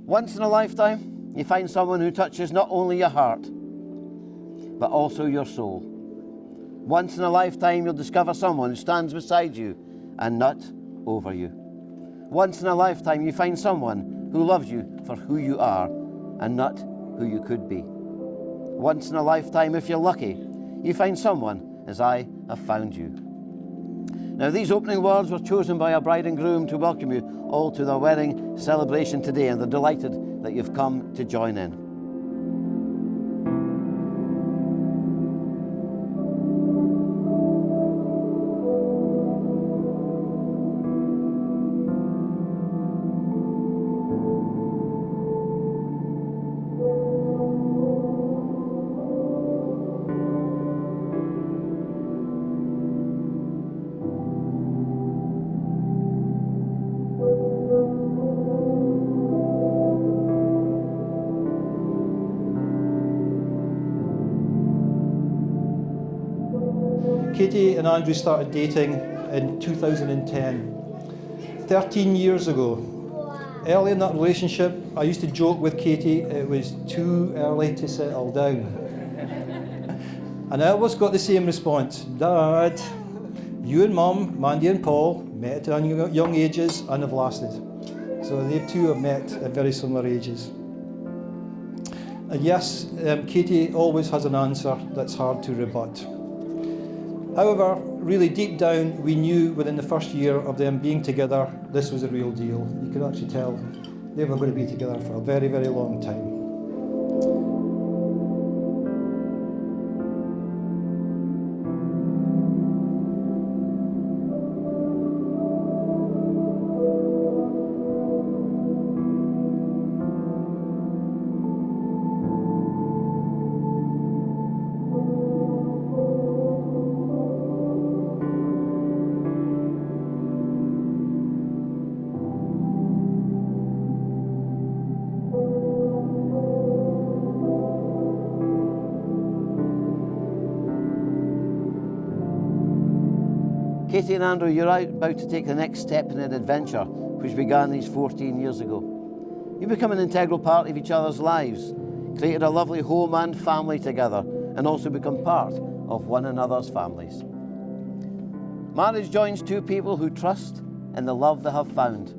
Once in a lifetime, you find someone who touches not only your heart, but also your soul. Once in a lifetime, you'll discover someone who stands beside you and not over you. Once in a lifetime, you find someone who loves you for who you are and not who you could be. Once in a lifetime, if you're lucky, you find someone as I have found you. Now, these opening words were chosen by our bride and groom to welcome you all to their wedding celebration today, and they're delighted that you've come to join in. Katie and Andrew started dating in 2010, 13 years ago. Early in that relationship, I used to joke with Katie it was too early to settle down. And I always got the same response: Dad, you and Mum, Mandy and Paul, met at young ages and have lasted. So they too have met at very similar ages. And yes, Katie always has an answer that's hard to rebut. However, really deep down, we knew within the first year of them being together, this was a real deal. You could actually tell they were going to be together for a very, very long time. Katie and Andrew, you're about to take the next step in an adventure which began these 14 years ago. You've become an integral part of each other's lives, created a lovely home and family together, and also become part of one another's families. Marriage joins two people who trust in the love they have found,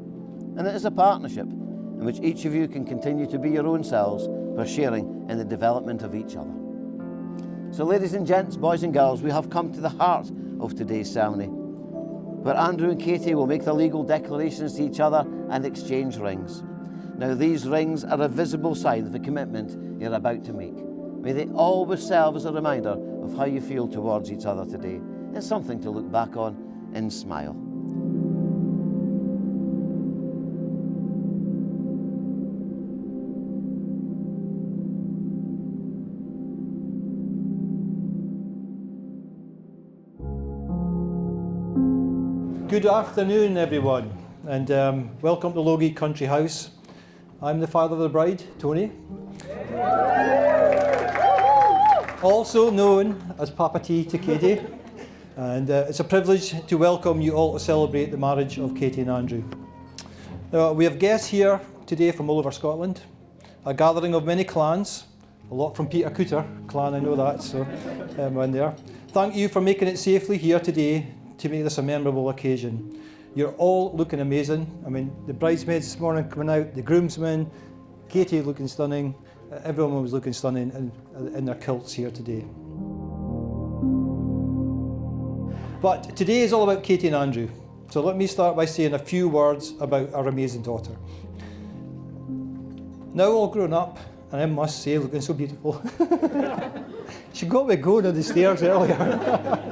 and it is a partnership in which each of you can continue to be your own selves by sharing in the development of each other. So ladies and gents, boys and girls, we have come to the heart of today's ceremony, where Andrew and Katie will make the legal declarations to each other and exchange rings. Now, these rings are a visible sign of the commitment you're about to make. May they always serve as a reminder of how you feel towards each other today, and something to look back on and smile. Good afternoon, everyone, and welcome to Logie Country House. I'm the father of the bride, Tony, also known as Papa T to Katie, and it's a privilege to welcome you all to celebrate the marriage of Katie and Andrew. Now, we have guests here today from all over Scotland, a gathering of many clans, a lot from Peter Cooter clan, I know that, so in there. Thank you for making it safely here today to make this a memorable occasion. You're all looking amazing. I mean, the bridesmaids this morning coming out, the groomsmen, Katie looking stunning, everyone was looking stunning in their kilts here today. But today is all about Katie and Andrew. So let me start by saying a few words about our amazing daughter. Now all grown up, and I must say, looking so beautiful. She got me going on the stairs earlier.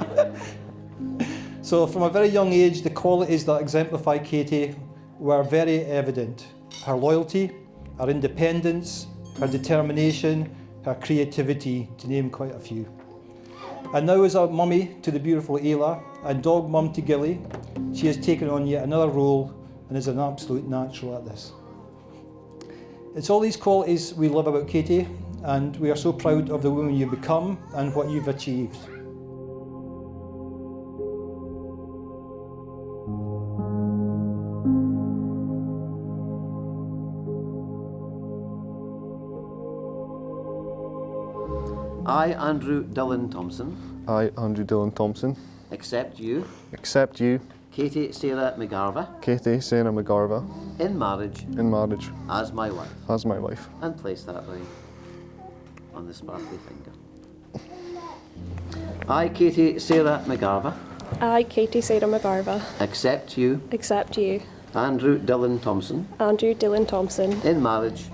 So from a very young age, the qualities that exemplify Katie were very evident. Her loyalty, her independence, her determination, her creativity, to name quite a few. And now as a mummy to the beautiful Ayla and dog mum to Gilly, she has taken on yet another role and is an absolute natural at this. It's all these qualities we love about Katie, and we are so proud of the woman you've become and what you've achieved. I, Andrew Dillon Thompson, I, Andrew Dillon Thompson, accept you, Katie Sarah McGarva, in marriage as my wife, and place that ring on the sparkly finger. I, Katie Sarah McGarva, accept you, Andrew Dillon Thompson, in marriage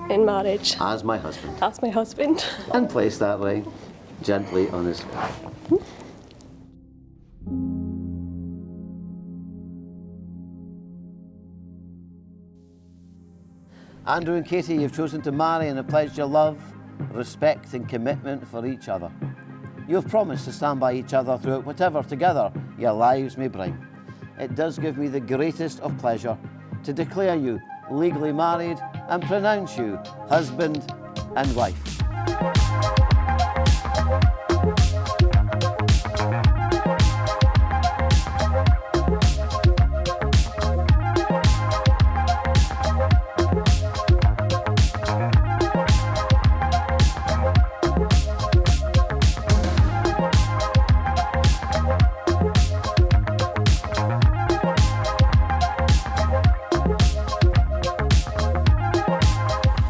as my husband, and place that ring gently on his finger. Andrew and Katie, you've chosen to marry and have pledged your love, respect and commitment for each other. You have promised to stand by each other throughout whatever together your lives may bring. It does give me the greatest of pleasure to declare you legally married and pronounce you husband and wife.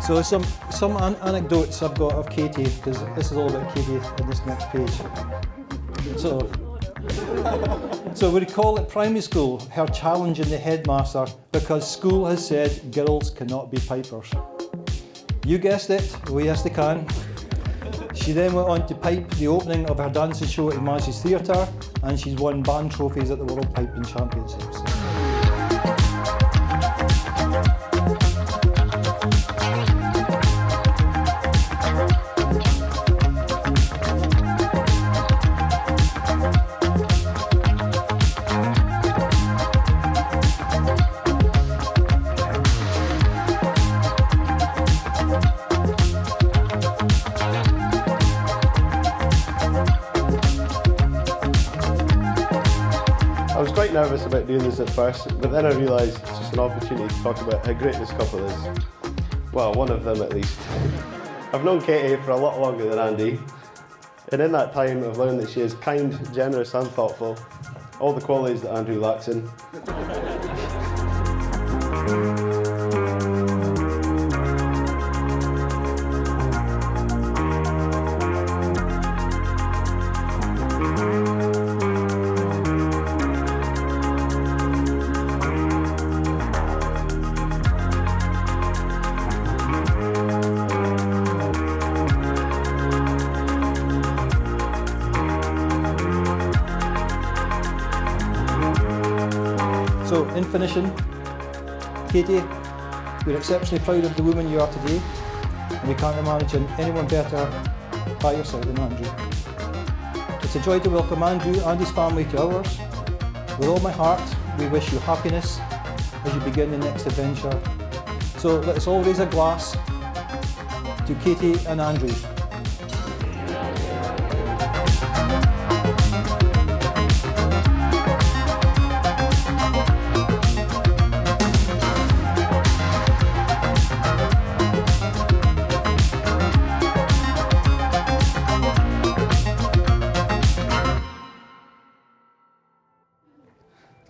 So some anecdotes I've got of Katie, because this is all about Katie in this next page. So we call it primary school, her challenging the headmaster because school has said girls cannot be pipers. You guessed it, oh yes they can. She then went on to pipe the opening of her dancing show at Massey's Theatre, and she's won band trophies at the World Piping Championships. I was quite nervous about doing this at first, but then I realised it's just an opportunity to talk about how great this couple is. Well, one of them at least. I've known Katie for a lot longer than Andy, and in that time I've learned that she is kind, generous and thoughtful, all the qualities that Andrew lacks in. So in finishing, Katie, we're exceptionally proud of the woman you are today, and we can't imagine anyone better by your side than Andrew. It's a joy to welcome Andrew and his family to ours. With all my heart, we wish you happiness as you begin the next adventure. So let us all raise a glass to Katie and Andrew.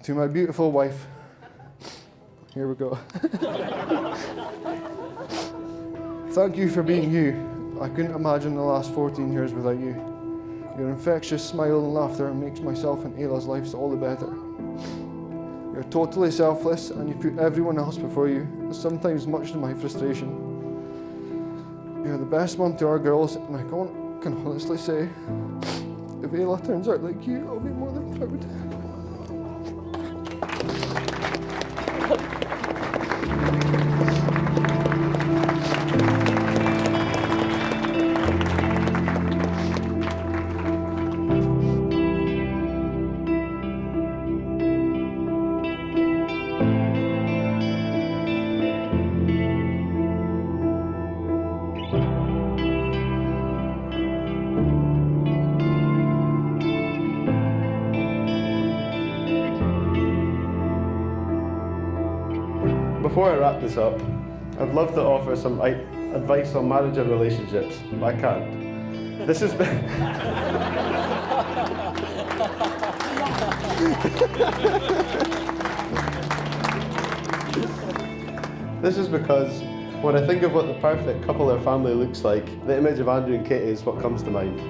to my beautiful wife. Here we go. Thank you for being you. I couldn't imagine the last 14 years without you. Your infectious smile and laughter makes myself and Ayla's lives all the better. You're totally selfless and you put everyone else before you, sometimes much to my frustration. You're the best mum to our girls, and I can honestly say, if Ayla turns out like you, I'll be more than proud. Before I wrap this up, I'd love to offer some advice on marriage and relationships, but I can't. This is This is because when I think of what the perfect couple or family looks like, the image of Andrew and Katie is what comes to mind.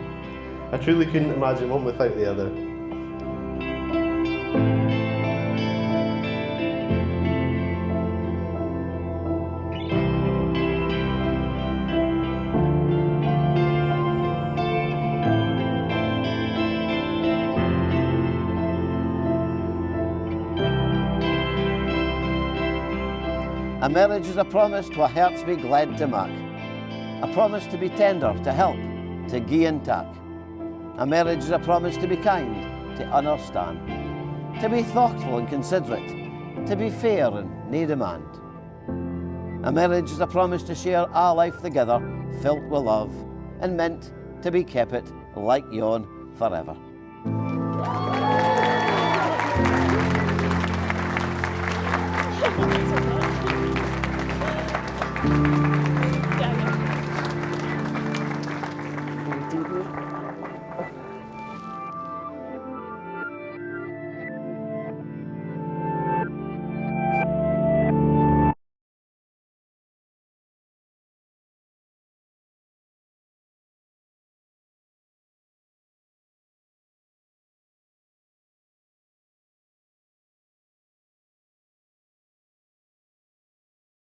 I truly couldn't imagine one without the other. A marriage is a promise to a hearts be glad to mak. A promise to be tender, to help, to gie and tak. A marriage is a promise to be kind, to understand, to be thoughtful and considerate, to be fair and nae demand. A marriage is a promise to share our life together, filled with love, and meant to be kept like yon forever.